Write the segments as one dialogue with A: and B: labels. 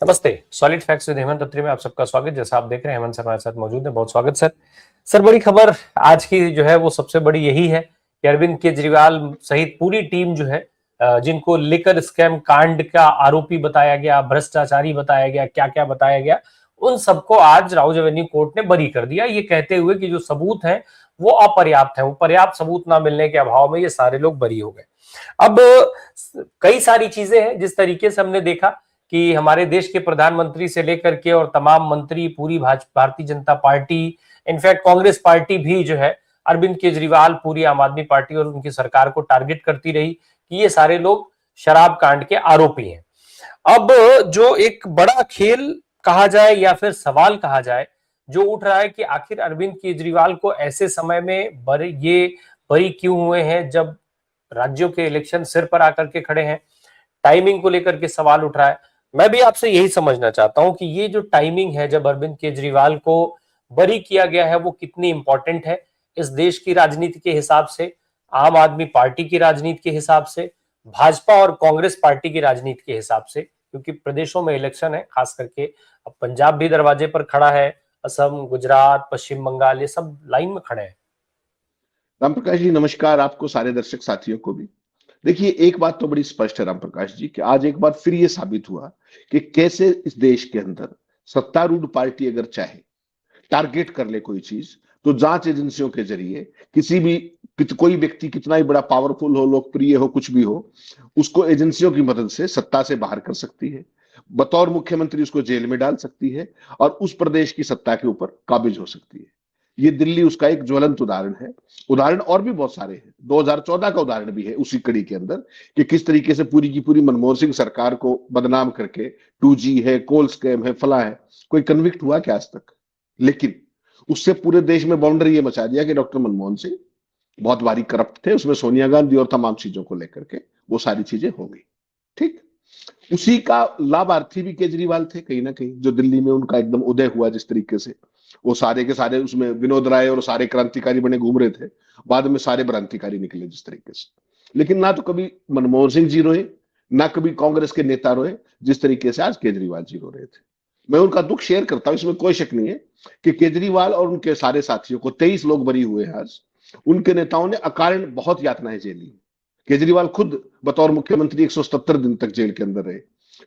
A: नमस्ते। Solid facts with Hemant अत्री में आप सबका स्वागत। जैसा आप देख रहे हैं हेमंत सर हमारे साथ मौजूद है। बहुत स्वागत सर। सर, बड़ी खबर आज की जो है वो सबसे बड़ी यही है कि अरविंद केजरीवाल सहित पूरी टीम जो है जिनको लिकर स्कैम कांड का आरोपी बताया गया, भ्रष्टाचारी बताया गया, क्या क्या बताया गया, उन सबको आज राउज एवेन्यू कोर्ट ने बरी कर दिया, ये कहते हुए कि जो सबूत है वो अपर्याप्त है, वो पर्याप्त सबूत ना मिलने के अभाव में ये सारे लोग बरी हो गए। अब कई सारी चीजें हैं जिस तरीके से हमने देखा कि हमारे देश के प्रधानमंत्री से लेकर के और तमाम मंत्री, पूरी Bharatiya Janata party, in fact Congress party भी जो है अरविंद केजरीवाल, पूरी आम आदमी पार्टी और उनकी सरकार को टारगेट करती रही कि ये सारे लोग शराब कांड के आरोपी हैं। अब जो एक बड़ा खेल कहा जाए या फिर सवाल कहा जाए जो उठ रहा है कि आखिर अरविंद केजरीवाल को ऐसे समय में बरी क्यों हुए हैं जब राज्यों के इलेक्शन सिर पर आकर के खड़े हैं। टाइमिंग को लेकर के सवाल उठ रहा है। मैं भी आपसे यही समझना चाहता हूं कि ये जो टाइमिंग है जब अरविंद केजरीवाल को बरी किया गया है वो कितनी इंपॉर्टेंट है इस देश की राजनीति के हिसाब से, आम आदमी पार्टी की राजनीति के हिसाब से, भाजपा और कांग्रेस पार्टी की राजनीति के हिसाब से, क्योंकि प्रदेशों में इलेक्शन है, खास करके अब पंजाब भी दरवाजे पर खड़ा है, असम, गुजरात, पश्चिम बंगाल, ये सब लाइन में खड़े हैं।
B: राम प्रकाश जी नमस्कार, आपको सारे दर्शक साथियों को भी। देखिए, एक बात तो बड़ी स्पष्ट है राम प्रकाश जी कि आज एक बार फिर ये साबित हुआ कि कैसे इस देश के अंदर सत्तारूढ़ पार्टी अगर चाहे टारगेट कर ले कोई चीज तो जांच एजेंसियों के जरिए किसी भी कोई व्यक्ति कितना ही बड़ा पावरफुल हो, लोकप्रिय हो, कुछ भी हो, उसको एजेंसियों की मदद से सत्ता से बाहर कर सकती है। बतौर मुख्यमंत्री उसको जेल में डाल सकती है और उस प्रदेश की सत्ता के ऊपर काबिज हो सकती है। ये दिल्ली उसका एक ज्वलंत उदाहरण है। उदाहरण और भी बहुत सारे हैं। 2014 का उदाहरण भी है उसी कड़ी के अंदर कि किस तरीके से पूरी की पूरी मनमोहन सिंह सरकार को बदनाम करके 2G है, कोल स्कैम है, फला है, कोई कन्विक्ट हुआ क्या आज तक? लेकिन उससे पूरे देश में बाउंड्री ये मचा दिया कि डॉक्टर मनमोहन सिंह बहुत भारी करप्ट थे, उसमें सोनिया गांधी और तमाम चीजों को लेकर के वो सारी चीजें हो गई। ठीक, उसी का लाभार्थी भी केजरीवाल थे कहीं ना कहीं, जो दिल्ली में उनका एकदम उदय हुआ जिस तरीके से वो सारे के सारे उसमें विनोद राय और सारे क्रांतिकारी बने घूम रहे थे, बाद में सारे क्रांतिकारी निकले जिस तरीके से। लेकिन ना तो कभी मनमोहन सिंह जी रोए, ना कभी कांग्रेस के नेता रोए जिस तरीके से आज केजरीवाल जी रो रहे थे। मैं उनका दुख शेयर करता हूं, इसमें कोई शक नहीं है कि केजरीवाल और उनके सारे साथियों को 23 लोग बरी हुए हैं आज। उनके नेताओं ने अकारण बहुत यातनाएं झेली। केजरीवाल खुद बतौर मुख्यमंत्री 177 दिन तक जेल के अंदर रहे,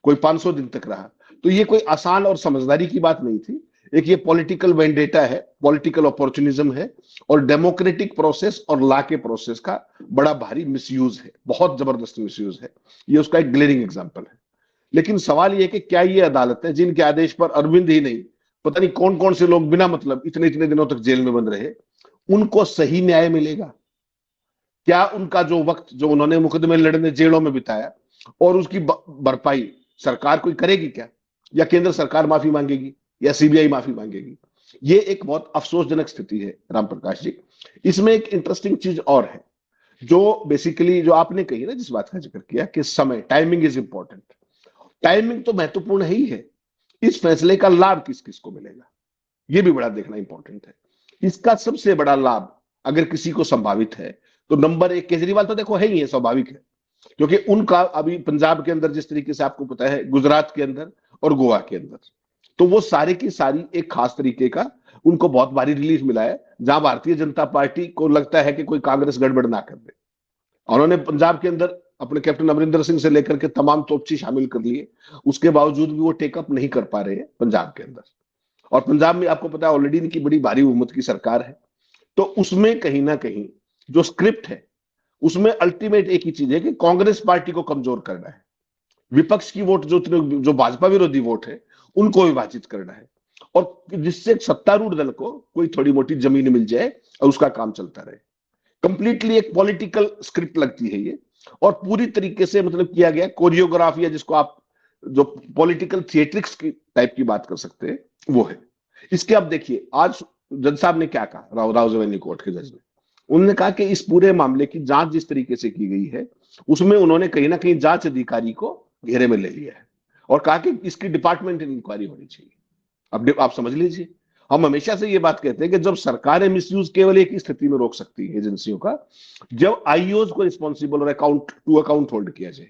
B: कोई 500 दिन तक रहा। तो ये कोई आसान और समझदारी की बात नहीं थी। एक ये पॉलिटिकल वेंडेटा है, पॉलिटिकल अपॉर्चुनिज्म है और डेमोक्रेटिक प्रोसेस और लॉ के प्रोसेस का बड़ा भारी मिसयूज है, बहुत जबरदस्त मिसयूज है। ये उसका एक ग्लेरिंग एग्जांपल है। लेकिन सवाल ये है कि क्या ये अदालत है जिनके आदेश पर अरविंद ही नहीं, पता नहीं कौन कौन से लोग बिना मतलब इतने इतने दिनों तक जेल में बंद रहे, उनको सही न्याय मिलेगा? क्या उनका जो वक्त जो उन्होंने मुकदमे लड़ने जेलों में बिताया और उसकी भरपाई सरकार कोई करेगी क्या? या केंद्र सरकार माफी मांगेगी या सीबीआई माफी मांगेगी? ये एक बहुत अफसोसजनक स्थिति है राम प्रकाश जी। इसमें एक इंटरेस्टिंग चीज और है जो बेसिकली जो आपने कही ना, जिस बात का जिक्र किया कि समय, टाइमिंग इज इंपॉर्टेंट। टाइमिंग तो महत्वपूर्ण है ही है, इस फैसले का लाभ किस किस को मिलेगा ये भी बड़ा देखना इंपॉर्टेंट है। इसका सबसे बड़ा लाभ अगर किसी को संभावित है तो नंबर एक केजरीवाल तो देखो है ही है, स्वाभाविक है, क्योंकि उनका अभी पंजाब के अंदर जिस तरीके से आपको पता है, गुजरात के अंदर और गोवा के अंदर, तो वो सारे की सारी एक खास तरीके का उनको बहुत भारी रिलीफ मिला है, जहां भारतीय जनता पार्टी को लगता है कि कोई कांग्रेस गड़बड़ ना कर दे। उन्होंने पंजाब के अंदर अपने कैप्टन अमरिंदर सिंह से लेकर के तमाम तोपची शामिल कर लिए, उसके बावजूद भी वो टेकअप नहीं कर पा रहे हैं पंजाब के अंदर। और पंजाब में आपको पता है ऑलरेडी इनकी बड़ी भारी बहुमत की सरकार है। तो उसमें कहीं ना कहीं जो स्क्रिप्ट है उसमें अल्टीमेट एक ही चीज है कि कांग्रेस पार्टी को कमजोर करना है, विपक्ष की वोट जो भाजपा विरोधी वोट है उनको विभाजित करना है, और जिससे सत्तारूढ़ दल को कोई थोड़ी मोटी जमीन मिल जाए और उसका काम चलता रहे। कंप्लीटली एक पॉलिटिकल स्क्रिप्ट लगती है ये, और पूरी तरीके से मतलब किया गया कोरियोग्राफी है, जिसको आप जो पॉलिटिकल थिएट्रिक्स की टाइप की बात कर सकते हैं वो है। इसके अब देखिए आज जज साहब ने क्या कहा, राउज एवेन्यू कोर्ट के जज ने, उन्होंने कहा कि इस पूरे मामले की जांच जिस तरीके से की गई है उसमें उन्होंने कहीं ना कहीं जांच अधिकारी को घेरे में ले लिया है और कहा कि इसकी डिपार्टमेंटल इंक्वायरी होनी चाहिए। अब आप समझ लीजिए, हम हमेशा से ये बात कहते हैं कि जब सरकारें मिसयूज केवल एक ही स्थिति में रोक सकती है एजेंसियों का, जब आईओज को रिस्पॉन्सिबल और अकाउंट टू अकाउंट होल्ड किया जाए।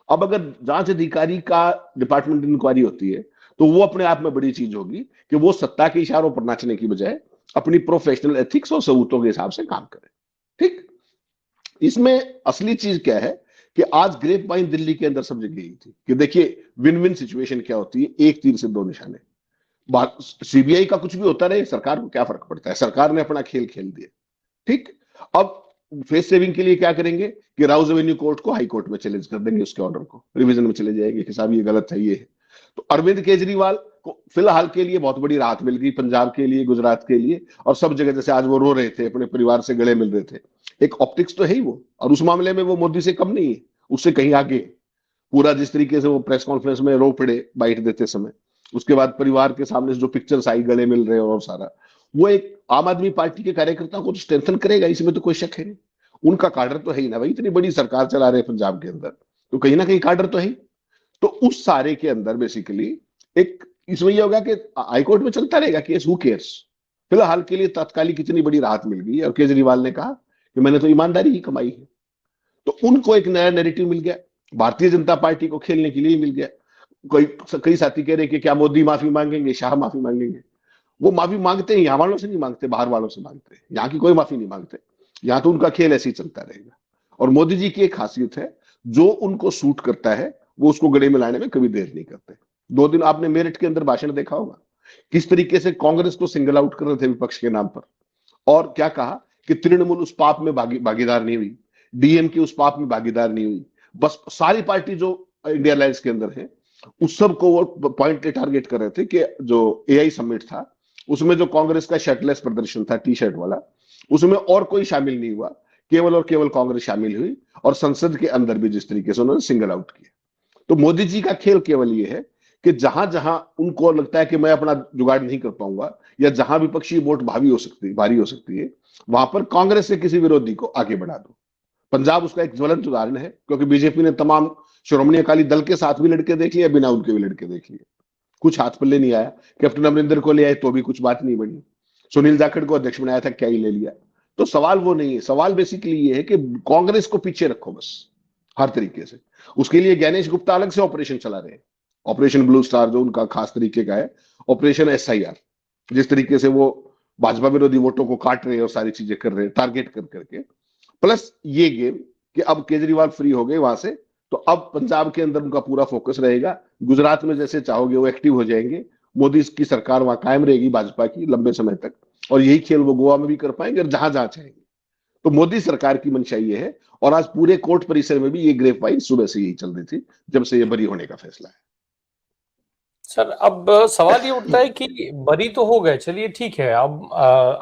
B: अब अगर जांच अधिकारी का डिपार्टमेंट इंक्वायरी होती है तो वो अपने आप में बड़ी चीज होगी कि वो सत्ता के इशारों पर नाचने की बजाय अपनी प्रोफेशनल एथिक्स और सबूतों के हिसाब से काम करे। ठीक। इसमें असली चीज क्या है कि आज ग्रेप वाइन दिल्ली के अंदर सब जगह यही थी कि देखिए विन विन सिचुएशन क्या होती है, एक तीर से दो निशाने। सीबीआई का कुछ भी होता रहे, सरकार को क्या फर्क पड़ता है, सरकार ने अपना खेल खेल दिया। ठीक। अब फेस सेविंग के लिए क्या करेंगे कि राउज एवेन्यू कोर्ट को हाई कोर्ट में चैलेंज कर देंगे, उसके ऑर्डर को रिवीजन में चले जाएंगे कि साहब ये गलत है, ये है। तो अरविंद केजरीवाल को फिलहाल के लिए बहुत बड़ी राहत मिल गई, पंजाब के लिए, गुजरात के लिए, और सब जगह जैसे आज वो रो रहे थे, अपने परिवार से गले मिल रहे थे। एक ऑप्टिक्स तो है ही वो, और उस मामले में वो मोदी से कम नहीं है, उससे कहीं आगे। पूरा जिस तरीके से वो प्रेस कॉन्फ्रेंस में रो पड़े बाइट देते समय, उसके बाद परिवार के सामने जो पिक्चर्स आई, गले मिल रहे और सारा, वो एक आम आदमी पार्टी के कार्यकर्ता को तो स्ट्रेंथन करेगा, इसमें तो कोई शक है नहीं। उनका काडर तो है ही ना भाई, इतनी बड़ी सरकार चला रहे हैं पंजाब के अंदर, तो कहीं ना कहीं काडर तो है ही। तो उस सारे के अंदर बेसिकली एक इसमें यह होगा कि हाईकोर्ट में चलता रहेगा केस, हु केयर्स। फिलहाल के लिए तात्कालिक इतनी बड़ी राहत मिल गई और केजरीवाल ने कहा कि मैंने तो ईमानदारी ही कमाई है, तो उनको एक नया नैरेटिव मिल गया, भारतीय जनता पार्टी को खेलने के लिए मिल गया। कोई कई साथी कह रहे कि क्या मोदी माफी मांगेंगे, शाह माफी मांगेंगे। वो माफी मांगते हैं, यहाँ वालों से नहीं मांगते, बाहर वालों से मांगते हैं, यहाँ की कोई माफी नहीं मांगते। यहाँ तो उनका खेल ऐसे ही चलता रहेगा। और मोदी जी की एक खासियत है, जो उनको सूट करता है वो उसको गले में लाने में कभी देर नहीं करते। 2 दिन आपने मेरठ के अंदर भाषण देखा होगा, किस तरीके से कांग्रेस को सिंगल आउट कर रहे थे विपक्ष के नाम पर, और क्या कहा कि तृणमूल उस पाप में भागीदार नहीं हुई, डीएम की उस पाप में भागीदार नहीं हुई। बस सारी पार्टी जो इंडिया अलायंस के अंदर है उस सब को वो पॉइंट टारगेट कर रहे थे कि जो एआई समिट था उसमें जो कांग्रेस का शर्टलेस प्रदर्शन था, टी शर्ट वाला, उसमें और कोई शामिल नहीं हुआ, केवल और केवल कांग्रेस शामिल हुई, और संसद के अंदर भी जिस तरीके से उन्होंने सिंगल आउट किया। तो मोदी जी का खेल केवल ये है कि जहां जहां उनको लगता है कि मैं अपना जुगाड़ नहीं कर पाऊंगा, या जहां विपक्षी वोट भारी हो सकती है, वहां पर कांग्रेस से किसी विरोधी को आगे बढ़ा दो। पंजाब उसका एक ज्वलंत उदाहरण है, क्योंकि बीजेपी ने तमाम श्रोमणी अकाली दल के साथ भी लड़के देख लिया, बिना उनके भी लड़के देख लिए, कुछ हाथ पल्ले नहीं आया। कैप्टन अमरिंदर को ले आए तो भी कुछ बात नहीं बनी, सुनील जाखड़ को अध्यक्ष बनाया था, क्या ही ले लिया। तो सवाल वो नहीं है, सवाल बेसिकली ये है कि कांग्रेस को पीछे रखो बस हर तरीके से। उसके लिए ज्ञानेश गुप्ता अलग से ऑपरेशन चला रहे हैं, ऑपरेशन ब्लू स्टार जो उनका खास तरीके का है, ऑपरेशन एसआईआर, जिस तरीके से वो भाजपा विरोधी वोटों को काट रहे हैं और सारी चीजें कर रहे हैं टारगेट कर करके। प्लस ये गेम कि अब केजरीवाल फ्री हो गए वहां से, तो अब पंजाब के अंदर उनका पूरा फोकस रहेगा। गुजरात में जैसे चाहोगे वो एक्टिव हो जाएंगे, मोदी की सरकार वहां कायम रहेगी भाजपा की लंबे समय तक, और यही खेल वो गोवा में भी कर पाएंगे और जहां जहां चाहेंगे। तो मोदी सरकार की मंशा ये है, और आज पूरे कोर्ट परिसर में भी ये ग्रेप वाइन सुबह से यही चल रही थी जब से ये बरी होने का फैसला है।
A: सर अब सवाल ये उठता है कि बरी तो हो गए, चलिए ठीक है, अब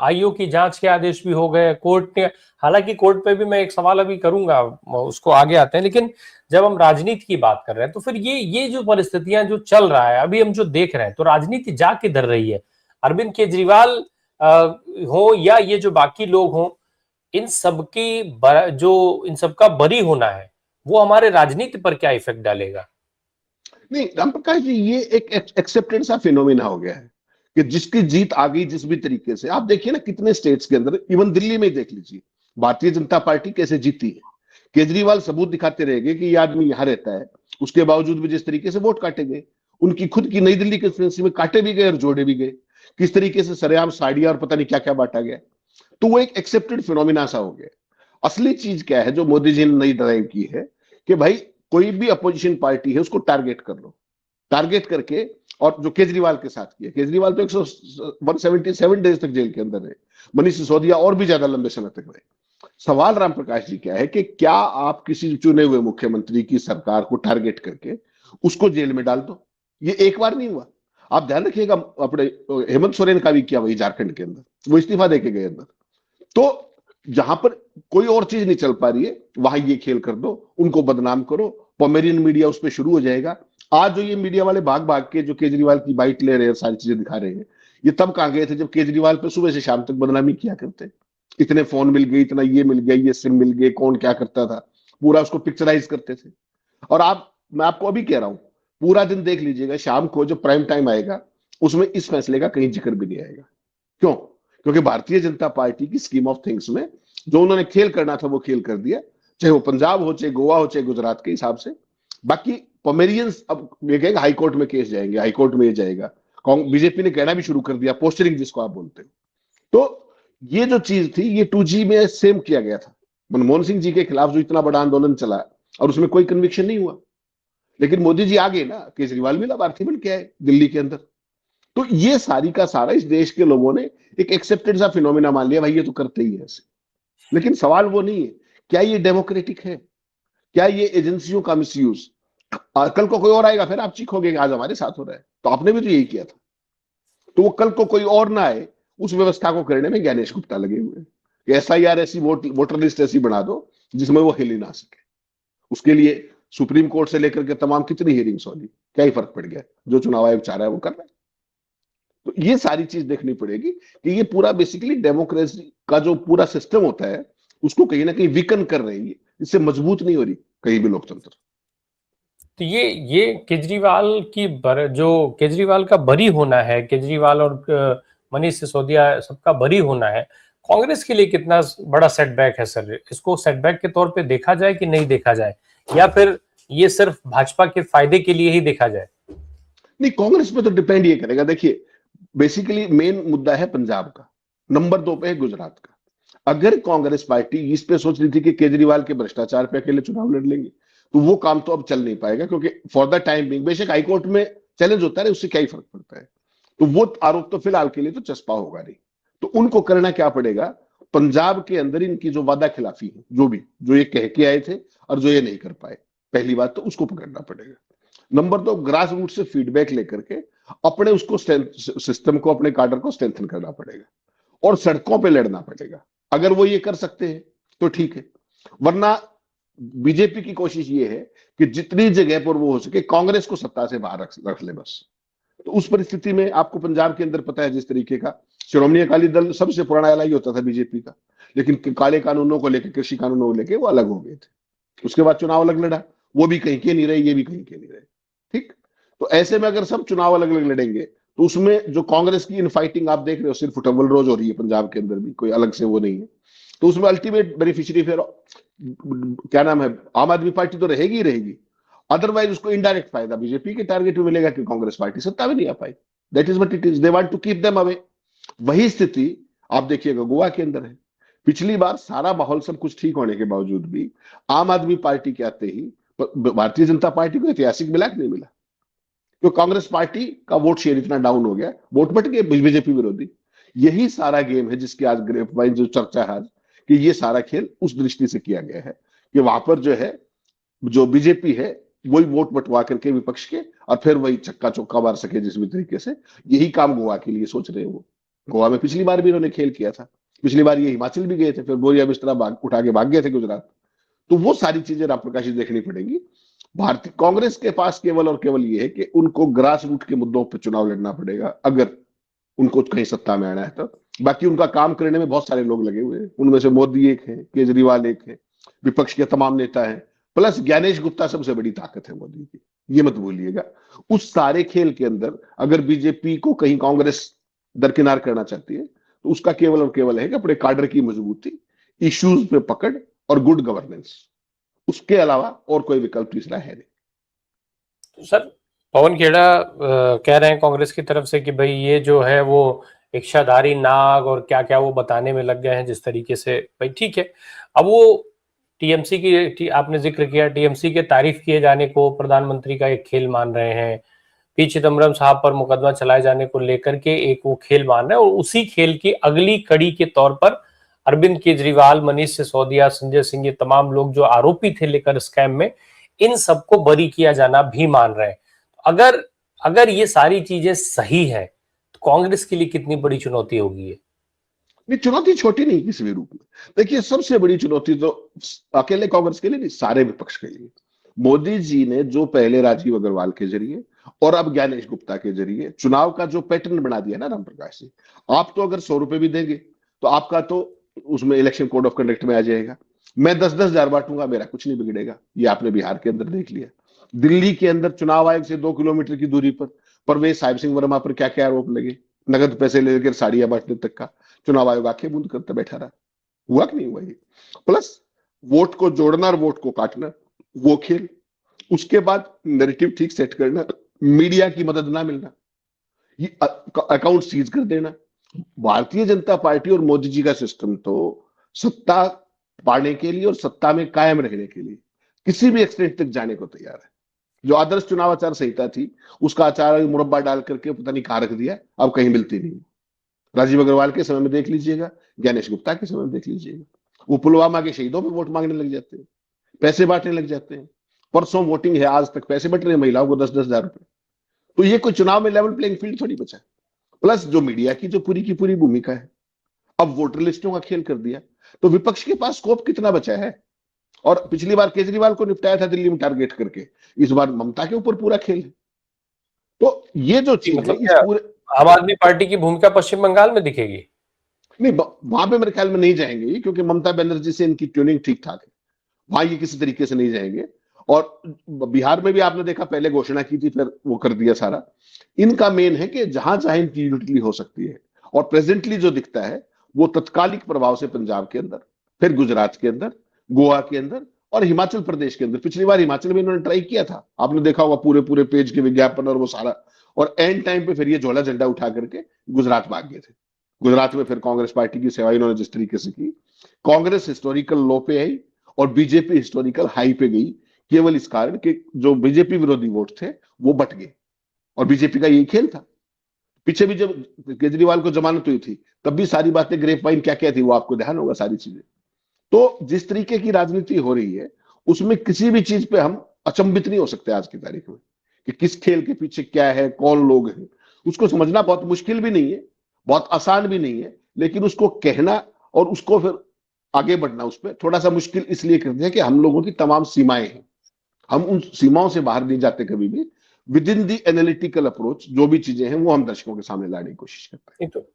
A: आईओ की जांच के आदेश भी हो गए, कोर्ट ने, हालांकि कोर्ट पे भी मैं एक सवाल अभी करूंगा, उसको आगे आते हैं, लेकिन जब हम राजनीति की बात कर रहे हैं तो फिर ये जो परिस्थितियां जो चल रहा है अभी हम जो देख रहे हैं, तो राजनीति जा किधर रही है? अरविंद केजरीवाल हो या ये जो बाकी लोग हों, इन सबका बरी होना है, वो हमारे राजनीति पर क्या इफेक्ट डालेगा?
B: नहीं राम प्रकाश जी, ये एक एक्सेप्टेड सा फिनोमिना हो गया है कि जिसकी जीत आ गई जिस भी तरीके से। आप देखिए ना कितने स्टेट्स के अंदर, इवन दिल्ली में देख लीजिए भारतीय जनता पार्टी कैसे जीती है। केजरीवाल सबूत दिखाते रहेंगे कि ये आदमी यहां रहता है, उसके बावजूद भी जिस तरीके से वोट काटे गए, उनकी खुद की नई दिल्ली कंस्टिट्यूंसी में काटे भी गए और जोड़े भी गए, किस तरीके से सरेआम साड़ियां और पता नहीं क्या क्या बांटा गया। तो वो एक एक्सेप्टेड फिनोमिना सा हो गया। असली चीज क्या है जो मोदी जी ने नई ड्राइव की है कि भाई कोई भी अपोजिशन पार्टी है उसको टारगेट कर लो, टारगेट करके। और जो केजरीवाल के साथ किया, केजरीवाल तो 177 डेज तक जेल के अंदर है, मनीष सिसोदिया और भी ज्यादा लंबे समय तक रहे। सवाल राम प्रकाश जी क्या है कि क्या आप किसी चुने हुए मुख्यमंत्री की सरकार को टारगेट करके उसको जेल में डाल दो? ये एक बार नहीं हुआ। आप ध्यान रखिएगा, अपने हेमंत सोरेन का भी किया वही झारखंड के अंदर, वो इस्तीफा देके गए अंदर। तो जहां पर कोई और चीज नहीं चल पा रही है वहां ये खेल कर दो, उनको बदनाम करो, पोमेरियन मीडिया उस पर शुरू हो जाएगा। आज जो ये मीडिया वाले भाग भाग के जो केजरीवाल की बाइट ले रहे हैं, सारी चीजें दिखा रहे हैं, ये तब कहां गए थे जब केजरीवाल पे सुबह से शाम तक बदनामी किया करते। इतने फोन मिल गए, इतना ये मिल गया, ये सिम मिल गए, कौन क्या करता था, पूरा उसको पिक्चराइज करते थे। और आप, मैं आपको अभी कह रहा हूं, पूरा दिन देख लीजिएगा, शाम को जो प्राइम टाइम आएगा उसमें इस फैसले का कहीं जिक्र भी नहीं आएगा। क्यों? क्योंकि भारतीय जनता पार्टी की स्कीम ऑफ थिंग्स में जो उन्होंने खेल करना था वो खेल कर दिया, चाहे वो पंजाब हो, चाहे गोवा हो, चाहे गुजरात के हिसाब से। बाकी पोमेरियंस अब ये कहेंगे हाई कोर्ट में केस जाएंगे, हाई कोर्ट में ये जाएगा। बीजेपी ने कहना भी शुरू कर दिया, पोस्टरिंग जिसको आप बोलते हो। तो ये जो चीज थी ये 2G में सेम किया गया था। मनमोहन सिंह जी के खिलाफ जो इतना बड़ा आंदोलन चला और उसमें कोई कन्विक्शन नहीं हुआ, लेकिन मोदी जी आ गए ना, केजरीवाल भी लाभार्थी बन के आए दिल्ली के अंदर। तो ये सारी का सारा इस देश के लोगों ने एक एक्सेप्टेड सा फिनोमिना मान लिया, भाई ये तो करते ही है ऐसे। लेकिन सवाल वो नहीं है, क्या ये डेमोक्रेटिक है, क्या ये एजेंसियों का मिसयूज। कल को कोई और आएगा, फिर आप चीखोगे कि आज हमारे साथ हो रहा है, तो आपने भी तो यही किया था। तो वो कल को कोई और ना आए उस व्यवस्था को करने में ज्ञानेश गुप्ता लगे हुए हैं कि SIR ऐसी वोटर लिस्ट ऐसी बना दो जिसमें वो हिल ही ना सके। उसके लिए सुप्रीम कोर्ट से लेकर के तमाम कितनी हियरिंग्स होगी, क्या ही फर्क पड़ गया, जो चुनाव आयोग चाह रहा है वो कर रहा है। तो ये सारी चीज देखनी पड़ेगी कि ये पूरा बेसिकली डेमोक्रेसी का जो पूरा सिस्टम होता है उसको कहीं ना कहीं वीकन कर रही है, इससे मजबूत नहीं हो रही कहीं भी लोकतंत्र।
A: तो ये केजरीवाल जो केजरीवाल का बरी होना है, केजरीवाल और मनीष सिसोदिया सबका बरी होना है, कांग्रेस के लिए कितना बड़ा सेटबैक है सर? इसको सेटबैक के तौर पे देखा जाए कि नहीं देखा जाए, या फिर ये सिर्फ भाजपा के फायदे के लिए ही देखा जाए?
B: नहीं, कांग्रेस पे तो डिपेंड ये करेगा। देखिए, बेसिकली मेन मुद्दा है पंजाब का, नंबर 2 पे है गुजरात का। अगर कांग्रेस पार्टी इस पे सोच रही थी कि केजरीवाल के भ्रष्टाचार पे अकेले चुनाव लड़ लेंगे, तो वो काम तो अब चल नहीं पाएगा, क्योंकि फॉर द टाइम बिंग बेशक हाईकोर्ट में चैलेंज होता है, उससे क्या ही फर्क पड़ता है। तो वो आरोप तो फिलहाल के लिए तो चस्पा होगा नहीं। तो उनको करना क्या पड़ेगा, पंजाब के अंदर इनकी जो वादा खिलाफी है, जो ये कह के आए थे और जो ये नहीं कर पाए, पहली बात तो उसको पकड़ना पड़ेगा। नंबर 2, ग्रास रूट से फीडबैक लेकर के अपने उसको सिस्टम को, अपने कार्डर को स्ट्रेंथन करना पड़ेगा और सड़कों पे लड़ना पड़ेगा। अगर वो ये कर सकते हैं तो ठीक है, वरना बीजेपी की कोशिश ये है कि जितनी जगह पर वो हो सके कांग्रेस को सत्ता से बाहर रख ले बस। तो उस परिस्थिति में आपको पंजाब के अंदर पता है जिस तरीके का श्रोमणी अकाली दल सबसे पुराना एलाई होता था बीजेपी का, लेकिन काले कानूनों को लेकर, कृषि कानूनों को लेकर वो अलग हो गए थे। उसके बाद चुनाव अलग लड़ा, वो भी कहीं के नहीं रहे, ये भी कहीं के नहीं रहे। ठीक, तो ऐसे में अगर सब चुनाव अलग अलग लड़ेंगे तो उसमें जो कांग्रेस की इन फाइटिंग आप देख रहे हो सिर्फ डबल रोज हो रही है पंजाब के अंदर भी, कोई अलग से वो नहीं है। तो उसमें अल्टीमेट बेनिफिशियरी फिर क्या नाम है, आम आदमी पार्टी तो रहेगी ही रहेगी। अदरवाइज उसको इनडायरेक्ट फायदा बीजेपी के टारगेट में मिलेगा कि कांग्रेस पार्टी सत्ता में नहीं आ पाई। That is what it is, they want to keep them away. वही स्थिति आप देखिएगा गोवा के अंदर है। पिछली बार सारा माहौल सब कुछ ठीक होने के बावजूद भी आम आदमी पार्टी के आते ही भारतीय जनता पार्टी को ऐतिहासिक मिला कि नहीं मिला, तो कांग्रेस पार्टी का वोट शेयर इतना डाउन हो गया, वोट बट गए बीजेपी विरोधी। यही सारा गेम है जिसकी आज ग्रेपवाइन जो चर्चा है आज, कि ये सारा खेल उस दृष्टि से किया गया है कि वहां पर जो है, जो बीजेपी है वही वोट बंटवा करके विपक्ष के, और फिर वही चक्का चौका मार सके जिस भी तरीके से। यही काम गोवा के लिए सोच रहे हैं वो। गोवा में पिछली बार भी इन्होंने खेल किया था, पिछली बार ये हिमाचल भी गए थे, फिर बोरिया बिस्तरा उठा के भाग गए थे गुजरात। तो वो सारी चीजें राम प्रकाश जी देखनी पड़ेगी। भारतीय कांग्रेस के पास केवल और केवल ये है कि उनको ग्रास रूट के मुद्दों पर चुनाव लड़ना पड़ेगा अगर उनको कहीं सत्ता में आना है तो। बाकी उनका काम करने में बहुत सारे लोग लगे हुए हैं, उनमें से मोदी एक है, केजरीवाल एक है, विपक्ष के तमाम नेता हैं, प्लस ज्ञानेश गुप्ता सबसे बड़ी ताकत है मोदी की, ये मत भूलिएगा। उस सारे खेल के अंदर अगर बीजेपी को कहीं कांग्रेस दरकिनार करना चाहती है तो उसका केवल और केवल है कि अपने काडर की मजबूती, इश्यूज पे पकड़ और गुड गवर्नेंस, उसके अलावा और कोई विकल्प तीसरा है नहीं।
A: तो सर, पवन खेड़ा कह रहे हैं कांग्रेस की तरफ से कि भाई ये जो है वो इच्छाधारी नाग और क्या क्या वो बताने में लग गए हैं जिस तरीके से। भाई ठीक है, अब वो टीएमसी की आपने जिक्र किया, टीएमसी के तारीफ किए जाने को प्रधानमंत्री का एक खेल मान रहे हैं, पी चिदम्बरम साहब पर मुकदमा चलाए जाने को लेकर के एक वो खेल मान रहे हैं, और उसी खेल की अगली कड़ी के तौर पर अरविंद केजरीवाल, मनीष सिसोदिया, संजय सिंह, ये तमाम लोग जो आरोपी थे लेकर स्कैम में, इन सबको बरी किया जाना भी मान रहे हैं। अगर अगर ये सारी चीजें सही है तो कांग्रेस के लिए कितनी बड़ी चुनौती होगी ये?
B: नहीं, चुनौती छोटी नहीं किसी भी रूप में। देखिए, सबसे बड़ी चुनौती तो अकेले कांग्रेस के लिए नहीं, सारे विपक्ष के लिए। मोदी जी ने जो पहले राजीव अग्रवाल के जरिए और अब ज्ञानेश गुप्ता के जरिए चुनाव का जो पैटर्न बना दिया ना राम प्रकाश जी, आप तो अगर 100 रुपए भी देंगे तो आपका तो उसमें इलेक्शन कोड ऑफ कंडक्ट में आ जाएगा। मैं 10-10 हजार बांटूंगा, मेरा कुछ नहीं बिगड़ेगा। ये आपने बिहार के अंदर देख लिया। दिल्ली के अंदर चुनाव आयोग से 2 किलोमीटर की दूरी पर परवेज साहिब सिंह वर्मा पर क्या क्या आरोप लगे, नगद पैसे लेकर साड़ियां बांटने तक का। चुनाव आयोग आंखें बंद करते बैठा रहा, हुआ कि नहीं हुआ ये। प्लस वोट को जोड़ना और वोट को काटना, वो खेल। उसके बाद नैरेटिव ठीक सेट करना, मीडिया की मदद ना मिलना, ये अकाउंट सीज कर देना। भारतीय जनता पार्टी और मोदी जी का सिस्टम तो सत्ता पाने के लिए और सत्ता में कायम रहने के लिए किसी भी एक्सटेंट तक जाने को तैयार है। जो आदर्श चुनाव आचार संहिता थी, उसका आचार मुरब्बा डाल करके पता नहीं कहां रख दिया, अब कहीं मिलती नहीं। राजीव अग्रवाल के समय में देख लीजिएगा, ज्ञानेश गुप्ता के समय में देख लीजिएगा, वो पुलवामा के शहीदों पे वोट मांगने लग जाते हैं, पैसे बांटने लग जाते हैं। परसों वोटिंग है, आज तक पैसे बट रहे हैं महिलाओं को 10-10 हजार रुपए। तो ये कोई चुनाव में लेवल प्लेइंग फील्ड थोड़ी बचा। प्लस जो मीडिया की जो पूरी की पूरी भूमिका है, अब वोटर लिस्टों का खेल कर दिया, तो विपक्ष के पास स्कोप कितना बचा है। और पिछली बार केजरीवाल को निपटाया था दिल्ली में टारगेट करके, इस बार ममता के ऊपर पूरा खेल है। तो ये जो चीज है
A: मतलब
B: इस पूरे,
A: आम आदमी पार्टी की भूमिका पश्चिम बंगाल में दिखेगी?
B: नहीं, वहां पे मेरे ख्याल में नहीं जाएंगे, क्योंकि ममता बनर्जी से इनकी ट्यूनिंग ठीक ठाक है, वहां ये किसी तरीके से नहीं जाएंगे। और बिहार में भी आपने देखा, पहले घोषणा की थी, फिर वो कर दिया सारा। इनका मेन है कि जहां चाहे इनकी यूटिलिटी हो सकती है। और प्रेजेंटली जो दिखता है वो तत्कालिक प्रभाव से पंजाब के अंदर, फिर गुजरात के अंदर, गोवा के अंदर और हिमाचल प्रदेश के अंदर। पिछली बार हिमाचल में इन्होंने ट्राई किया था, आपने देखा होगा, पूरे पूरे पेज के विज्ञापन और वो सारा। और एंड टाइम पे फिर ये झोला झंडा उठा करके गुजरात भाग गए थे। गुजरात में फिर कांग्रेस पार्टी की सेवा इन्होंने जिस तरीके से की, कांग्रेस हिस्टोरिकल लो पे आई और बीजेपी हिस्टोरिकल हाई पे गई, केवल इस कारण कि जो बीजेपी विरोधी वोट थे वो बट गए। और बीजेपी का यही खेल था। पीछे भी जब केजरीवाल को जमानत हुई थी, तब भी सारी बातें ग्रेप वाइन क्या क्या थी वो आपको ध्यान होगा, सारी चीजें। तो जिस तरीके की राजनीति हो रही है, उसमें किसी भी चीज पे हम अचंभित नहीं हो सकते आज की तारीख में, कि किस खेल के पीछे क्या है, कौन लोग हैं। उसको समझना बहुत मुश्किल भी नहीं है, बहुत आसान भी नहीं है, लेकिन उसको कहना और उसको फिर आगे बढ़ना उस पर थोड़ा सा मुश्किल इसलिए करते हैं कि हम लोगों की तमाम सीमाएं हैं। हम उन सीमाओं से बाहर नहीं जाते कभी भी। With in the analytical approach जो भी चीजें हैं वो हम दर्शकों के सामने लाने की कोशिश करते हैं।
A: तो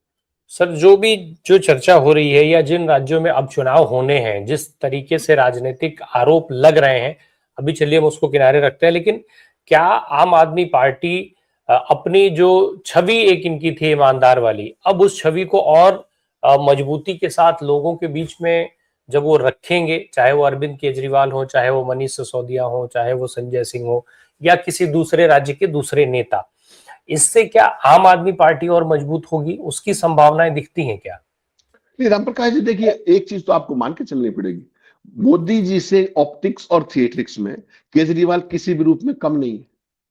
A: सर, जो चर्चा हो रही है या जिन राज्यों में अब चुनाव होने हैं, जिस तरीके से राजनीतिक आरोप लग रहे हैं, अभी चलिए हम उसको किनारे रखते हैं, लेकिन क्या आम आदमी पार्टी अपनी जो छवि एक इनकी थी ईमानदार वाली, अब उस छवि को और मजबूती के साथ लोगों के बीच में जब वो रखेंगे, चाहे वो अरविंद केजरीवाल हो, चाहे वो मनीष सिसोदिया हो, चाहे वो संजय सिंह हो, या किसी दूसरे राज्य के दूसरे नेता, इससे क्या आम आदमी पार्टी और मजबूत होगी? उसकी संभावनाएं दिखती हैं क्या?
B: नहीं राम प्रकाश जी, देखिए एक चीज तो आपको मान के चलनी पड़ेगी, मोदी जी से ऑप्टिक्स और थिएट्रिक्स में केजरीवाल किसी भी रूप में कम नहीं है।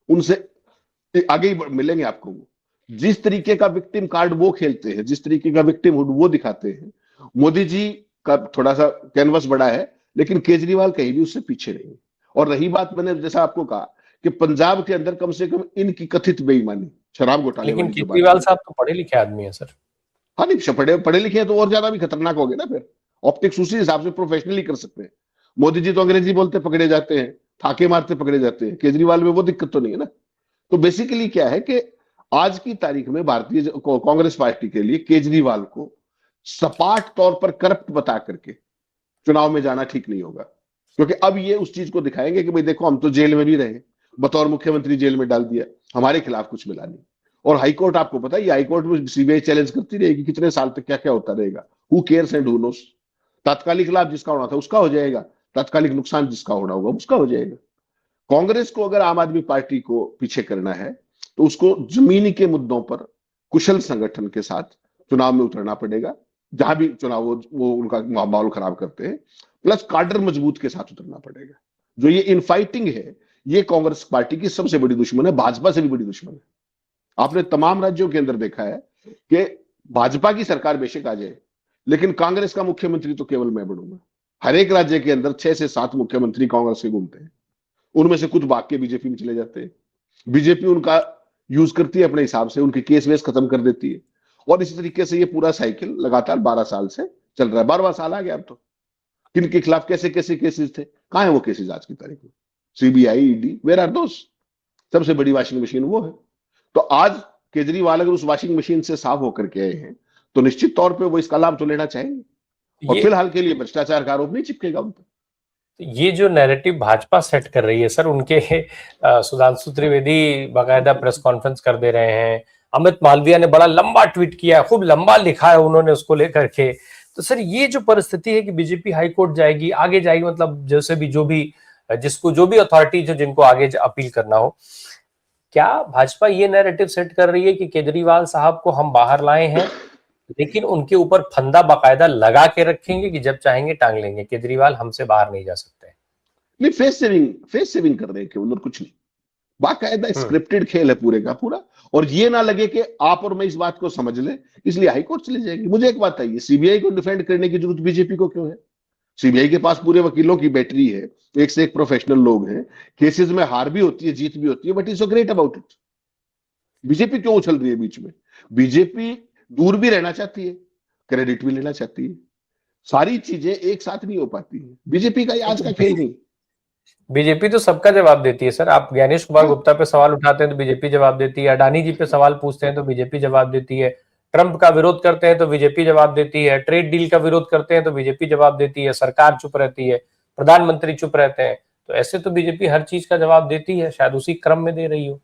B: उनसे आगे ही मिलेंगे आपको। वो जिस तरीके का विक्टिम कार्ड वो खेलते हैं, जिस तरीके का विक्टिमहुड वो दिखाते हैं, मोदी जी का थोड़ा सा कैनवस बड़ा है, लेकिन केजरीवाल कहीं भी उससे पीछे नहीं है। और रही बात, मैंने जैसा आपको कहा कि पंजाब के अंदर कम से कम इनकी कथित बेईमानी, शराब घोटाले
A: लेकिन
B: वाली जो बात
A: केजरीवाल
B: है।
A: साहब तो पढ़े लिखे आदमी है सर।
B: हाँ नहीं, पढ़े पढ़े लिखे हैं तो और ज्यादा भी खतरनाक हो गए ना फिर। ऑप्टिक्स उसी हिसाब से प्रोफेशनली कर सकते हैं। मोदी जी तो अंग्रेजी बोलते पकड़े जाते हैं, थाके मारते पकड़े जाते हैं, केजरीवाल में वो दिक्कत तो नहीं है ना। तो बेसिकली क्या है कि आज की तारीख में भारतीय कांग्रेस पार्टी के लिए केजरीवाल को सपाट तौर पर करप्ट बता करके चुनाव में जाना ठीक नहीं होगा। क्योंकि अब ये उस चीज को दिखाएंगे कि भाई देखो, हम तो जेल में भी रहे, बतौर मुख्यमंत्री जेल में डाल दिया, हमारे खिलाफ कुछ मिला नहीं। और हाईकोर्ट, आपको पता है, ये हाईकोर्ट में सीबीआई चैलेंज करती रहेगी कितने साल तक, क्या क्या होता रहेगा। Who cares and who knows. तात्कालिक लाभ जिसका होना था उसका हो जाएगा, तात्कालिक नुकसान जिसका होना होगा उसका हो जाएगा। कांग्रेस को अगर आम आदमी पार्टी को पीछे करना है, तो उसको जमीनी के मुद्दों पर कुशल संगठन के साथ चुनाव में उतरना पड़ेगा। जहां भी चुनाव वो उनका माहौल खराब करते हैं, प्लस कार्डर मजबूत के साथ उतरना पड़ेगा। जो ये इनफाइटिंग है, ये कांग्रेस पार्टी की सबसे बड़ी दुश्मन है, भाजपा से भी बड़ी दुश्मन है। आपने तमाम राज्यों के अंदर देखा है कि भाजपा की सरकार बेशक आ जाए, लेकिन कांग्रेस का मुख्यमंत्री तो केवल मैं बनूंगा। हर एक राज्य के अंदर 6 से 7 मुख्यमंत्री कांग्रेस के घूमते हैं, उनमें से कुछ भाग के बीजेपी में चले जाते हैं। बीजेपी उनका यूज करती है अपने हिसाब से, उनके केस वेस खत्म कर देती है। और इसी तरीके से ये पूरा साइकिल लगातार 12 साल से चल रहा है। 12वां साल आ गया अब तो। किन के खिलाफ कैसे कैसे केसेस थे, कहां है वो केसेस आज की तारीख में? CBI, ED, where are those? सबसे बड़ी वॉशिंग मशीन वो है। तो आज केजरीवाल अगर उस वॉशिंग मशीन से साफ होकर के आए हैं, तो निश्चित तौर पे वो इसका लाभ तो लेना चाहेंगे। और फिलहाल के लिए भ्रष्टाचार का आरोप नहीं चिपकेगा उन पर।
A: ये जो नैरेटिव भाजपा सेट कर रही है सर, उनके सुधांशु त्रिवेदी बाकायदा प्रेस कॉन्फ्रेंस कर दे रहे हैं, अमित मालविया ने बड़ा लंबा ट्वीट किया है, खूब लंबा लिखा है उन्होंने उसको लेकर के। तो सर, ये जो परिस्थिति है कि बीजेपी हाई कोर्ट जाएगी, आगे जाएगी, मतलब जैसे भी जो भी जिसको जो भी अथॉरिटी जो जिनको आगे अपील करना हो, क्या भाजपा ये नैरेटिव सेट कर रही है कि केजरीवाल साहब को हम बाहर लाए हैं लेकिन उनके ऊपर फंदा बाकायदा लगा के रखेंगे कि जब चाहेंगे टांग लेंगे, केजरीवाल हमसे बाहर नहीं जा सकते?
B: नहीं, फेस सेविंग कर रहे हैं केवल, और कुछ नहीं। बाकायदा स्क्रिप्टेड खेल है पूरे का पूरा। और ये ना लगे कि आप और मैं इस बात को समझ ले, इसलिए हाईकोर्ट चले जाएंगे। मुझे एक बात है, सीबीआई को डिफेंड करने की जरूरत बीजेपी को क्यों है? सीबीआई के पास पूरे वकीलों की बैटरी है, एक से एक प्रोफेशनल लोग हैं। केसेस में हार भी होती है, जीत भी होती है, but is so great about it. BJP क्यों उछल रही है बीच में? बीजेपी दूर भी रहना चाहती है, क्रेडिट भी लेना चाहती है। सारी चीजें एक साथ नहीं हो पाती है। बीजेपी का ये आज का खेल नहीं।
A: बीजेपी तो सबका जवाब देती है सर। आप ज्ञानेश कुमार गुप्ता पे सवाल उठाते हैं तो बीजेपी जवाब देती है, अडानी जी पे सवाल पूछते हैं तो बीजेपी जवाब देती है, ट्रंप का विरोध करते हैं तो बीजेपी जवाब देती है, ट्रेड डील का विरोध करते हैं तो बीजेपी जवाब देती है, सरकार चुप रहती है, प्रधानमंत्री चुप रहते हैं। तो ऐसे तो बीजेपी हर चीज का जवाब देती है, शायद उसी क्रम में दे रही हो।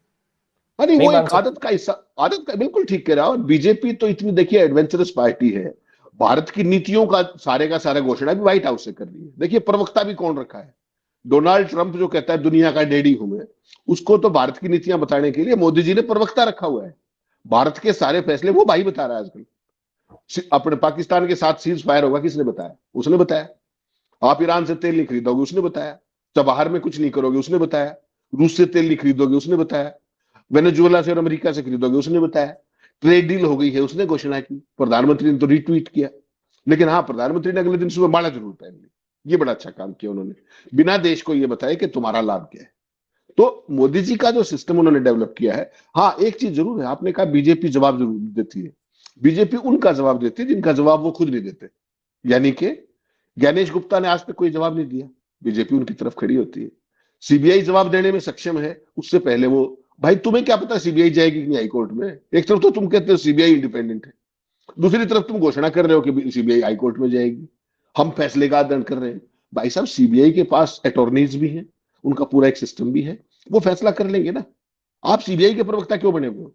B: अरे
A: नहीं
B: वो
A: मान
B: एक
A: सकते?
B: आदत का हिस्सा, आदत का, बिल्कुल ठीक कह रहा है। और बीजेपी तो इतनी देखिए एडवेंचरस पार्टी है, भारत की नीतियों का सारा घोषणा भी व्हाइट हाउस से कर रही है। देखिए प्रवक्ता भी कौन रखा है? डोनाल्ड ट्रंप जो कहता है दुनिया का डैडी हूं मैं, उसको तो भारत की नीतियां बताने के लिए मोदी जी ने प्रवक्ता रखा हुआ है। भारत के सारे फैसले वो भाई बता रहा है आजकल। अपने पाकिस्तान के साथ सीज फायर होगा, किसने बताया? उसने बताया। आप ईरान से तेल नहीं खरीदोगे, उसने बताया। चबहार में कुछ नहीं करोगे, उसने बताया। रूस से तेल नहीं खरीदोगे, उसने बताया। वेनेजुएला से और अमेरिका से खरीदोगे, उसने बताया। ट्रेड डील हो गई है, उसने घोषणा की। प्रधानमंत्री ने तो रीट्वीट किया। लेकिन हाँ, प्रधानमंत्री ने अगले दिन सुबह माला जरूर पहन ली। ये बड़ा अच्छा काम किया उन्होंने, बिना देश को ये बताया कि तुम्हारा लाभ क्या है। तो मोदी जी का जो सिस्टम उन्होंने डेवलप किया है। हाँ, एक चीज जरूर है, आपने कहा बीजेपी जवाब जरूर देती है। बीजेपी उनका जवाब देती है जिनका जवाब वो खुद नहीं देते। यानी कि ज्ञानेश गुप्ता ने आज तक कोई जवाब नहीं दिया, बीजेपी उनकी तरफ खड़ी होती है। सीबीआई जवाब देने में सक्षम है, उससे पहले वो, भाई तुम्हें क्या पता सीबीआई जाएगी कि नहीं हाईकोर्ट में? एक तरफ तो तुम कहते हो सीबीआई इंडिपेंडेंट है, दूसरी तरफ तुम घोषणा कर रहे हो कि सीबीआई हाईकोर्ट में जाएगी, हम फैसले का अध्ययन कर रहे हैं। भाई साहब, सीबीआई के पास अटॉर्नीज भी हैं, उनका पूरा एक सिस्टम भी है, वो फैसला कर लेंगे ना। आप सीबीआई के प्रवक्ता क्यों बने हुए हो?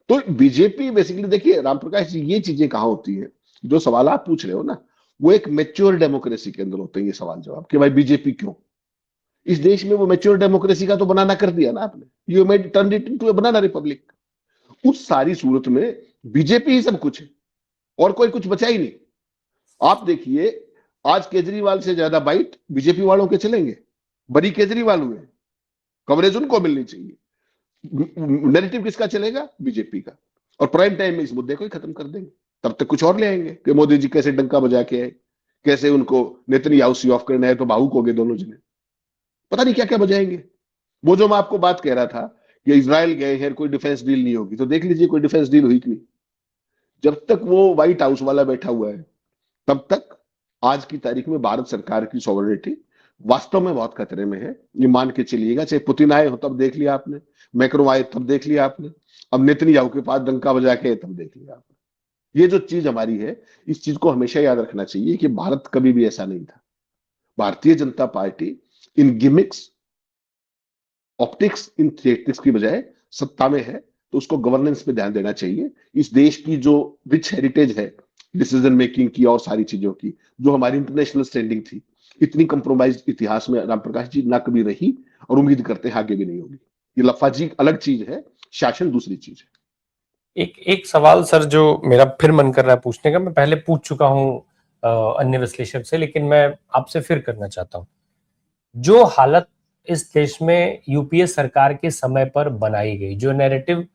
B: तो बीजेपी बेसिकली, देखिए रामप्रकाश जी, ये चीजें कहाँ होती है? जो सवाल आप पूछ रहे हो ना, वो एक मेच्योर डेमोक्रेसी के अंदर होते हैं ये सवाल जवाब, कि भाई बीजेपी क्यों? इस देश में वो मेच्योर डेमोक्रेसी का तो बनाना कर दिया ना आपने, you made turn it into A banana Republic. उस सारी सूरत में बीजेपी ही सब कुछ है, और कोई कुछ बचा ही नहीं। आप देखिए, आज केजरीवाल से ज्यादा बाइट बीजेपी वालों के चलेंगे। बड़ी केजरीवाल हुए, कवरेज उनको मिलनी चाहिए। नैरेटिव किसका चलेगा? बीजेपी का। और प्राइम टाइम में इस मुद्दे को ही खत्म कर देंगे। तब तक कुछ और ले आएंगे कि मोदी जी कैसे डंका बजा के आए, कैसे उनको नेतन्याहू सी ऑफ करना है, तो भावुक हो गए दोनों जने। पता नहीं क्या क्या बजाएंगे। वो जो मैं आपको बात कह रहा था कि इजराइल गए हैं, कोई डिफेंस डील नहीं होगी, तो देख लीजिए कोई डिफेंस डील हुई कि नहीं। जब तक वो व्हाइट हाउस वाला बैठा हुआ है, तब तक आज की तारीख में भारत सरकार की सॉवरेनिटी वास्तव में बहुत खतरे में है। ये मान के चलिएगा, चाहे पुतिन आए हो तब देख लिया आपने, मैक्रो आए तब देख लिया आपने, अब नेतन्याहू के पास डंका बजा के तब देख लिया आपने। ये जो चीज हमारी है, इस चीज को हमेशा याद रखना चाहिए कि भारत कभी भी ऐसा नहीं था। भारतीय जनता पार्टी इन गिमिक्स, ऑप्टिक्स, इन थेटिक्स की बजाय सत्ता में है, तो उसको गवर्नेंस पे ध्यान देना चाहिए। इस देश की जो रिच हेरिटेज है डिसीजन मेकिंग की और सारी चीजों की, जो हमारी इंटरनेशनल स्टैंडिंग थी, इतनी कंप्रोमाइज इतिहास में राम प्रकाश जी ना कभी रही, और उम्मीद करते हैं आगे भी नहीं होगी। ये लफाजी अलग चीज है, शासन दूसरी चीज है।
A: एक एक सवाल सर जो मेरा फिर मन कर रहा है पूछने का, मैं पहले पूछ चुका हूं अन्य विश्लेषक से, लेकिन मैं आपसे फिर करना चाहता हूं। जो हालत इस देश में यूपीए सरकार के समय पर बनाई गई, जो नैरेटिव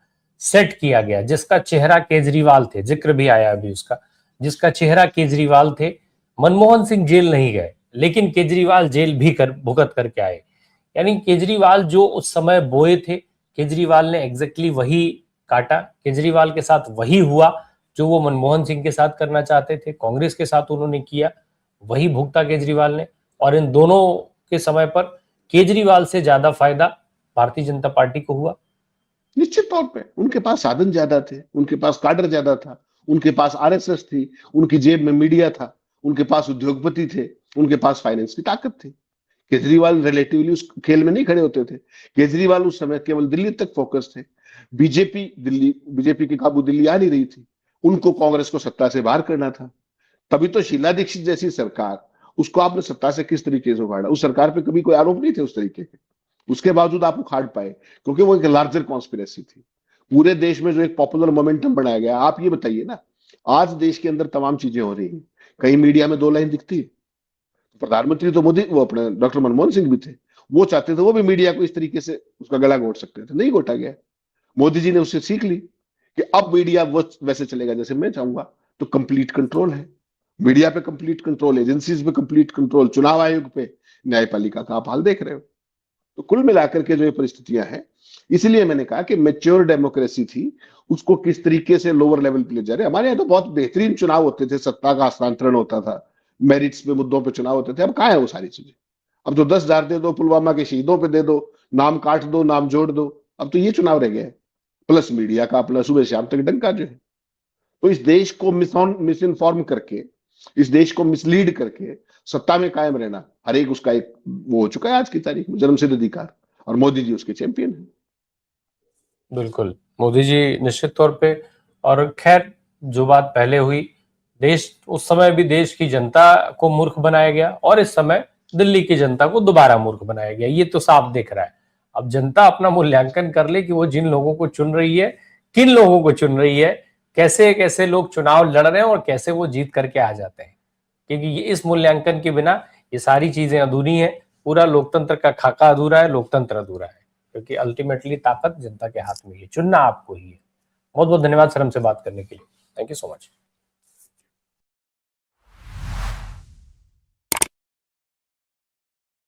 A: सेट किया गया, जिसका चेहरा केजरीवाल थे, जिक्र भी आया अभी उसका, जिसका चेहरा केजरीवाल थे। मनमोहन सिंह जेल नहीं गए, लेकिन केजरीवाल जेल भी भुगत करके आए। यानी केजरीवाल जो उस समय बोए थे, केजरीवाल ने एग्जैक्टली वही काटा। केजरीवाल के साथ वही हुआ जो वो मनमोहन सिंह के साथ करना चाहते थे, कांग्रेस के साथ उन्होंने किया, वही भुगता केजरीवाल ने। और इन दोनों के समय पर केजरीवाल से ज्यादा फायदा भारतीय जनता पार्टी को हुआ।
B: निश्चित तौर पे उनके पास साधन ज्यादा थे, उनके पास काडर ज्यादा था, उनके पास आरएसएस थी, उनकी जेब में मीडिया था, उनके पास उद्योगपति थे, उनके पास फाइनेंस की ताकत थी। केजरीवाल रिलेटिवली उस खेल में नहीं खड़े होते थे। केजरीवाल उस समय केवल दिल्ली तक फोकस थे। बीजेपी की काबू दिल्ली आ नहीं रही थी, उनको कांग्रेस को सत्ता से बाहर करना था। तभी तो शीला दीक्षित जैसी सरकार उसको आपने सत्ता से किस तरीके से उखाड़ा? उस सरकार पे कभी कोई आरोप नहीं थे उस तरीके के, उसके बावजूद आप उखाड़ पाए, क्योंकि वो एक लार्जर कॉन्स्पिरेसी थी। पूरे देश में जो एक पॉपुलर मोमेंटम बनाया गया, आप ये बताइए ना, आज देश के अंदर तमाम चीजें हो रही हैं, कहीं मीडिया में 2 लाइन दिखती है? प्रधानमंत्री तो मोदी, वो अपने डॉक्टर मनमोहन सिंह भी थे, वो चाहते थे वो भी मीडिया को इस तरीके से उसका गला घोट सकते थे, नहीं घोटा गया। मोदी जी ने उससे सीख ली कि अब मीडिया वो वैसे चलेगा जैसे मैं चाहूंगा, तो कंप्लीट कंट्रोल है मीडिया पे, कंप्लीट कंट्रोल, एजेंसीज पे कंप्लीट कंट्रोल, चुनाव आयोग पे, न्यायपालिका का आप हाल देख रहे हो। तो कुल मिलाकर के जो ये परिस्थितियां हैं, इसलिए मैंने कहा कि मैच्योर डेमोक्रेसी थी, उसको किस तरीके से लोअर लेवल पे ले जा रहे। हमारे यहाँ तो बहुत बेहतरीन चुनाव होते थे, सत्ता का हस्तांतरण होता था, मेरिट्स पे, मुद्दों पे चुनाव होते थे। अब कहाँ है वो सारी चीजें? अब तो 10,000 दे दो, पुलवामा के शहीदों पे दे दो, नाम काट दो, नाम जोड़ दो, अब तो ये चुनाव रह गया है। प्लस मीडिया का अपना सुबह शाम तक डंका जो है। तो इस देश को मिस इन्फॉर्म करके, इस देश को मिसलीड करके सत्ता में कायम रहना, हर एक उसका एक वो हो चुका है आज की तारीख में, जन्मसिद्ध अधिकार, और मोदी जी उसके चैंपियन है।
A: बिल्कुल, मोदी जी निश्चित तौर पे। और खैर, जो बात पहले हुई, देश उस समय भी देश की जनता को मूर्ख बनाया गया और इस समय दिल्ली की जनता को दोबारा मूर्ख बनाया गया, ये तो साफ दिख रहा है। अब जनता अपना मूल्यांकन कर ले कि वो जिन लोगों को चुन रही है, किन लोगों को चुन रही है, कैसे कैसे लोग चुनाव लड़ रहे हैं और कैसे वो जीत करके आ जाते हैं। क्योंकि ये इस मूल्यांकन के बिना ये सारी चीजें अधूरी हैं, पूरा लोकतंत्र का खाका अधूरा है, लोकतंत्र अधूरा है, क्योंकि अल्टीमेटली ताकत जनता के हाथ में ही है, चुनना आपको ही है। बहुत बहुत धन्यवाद सर हमसे बात करने के लिए। Thank you so much.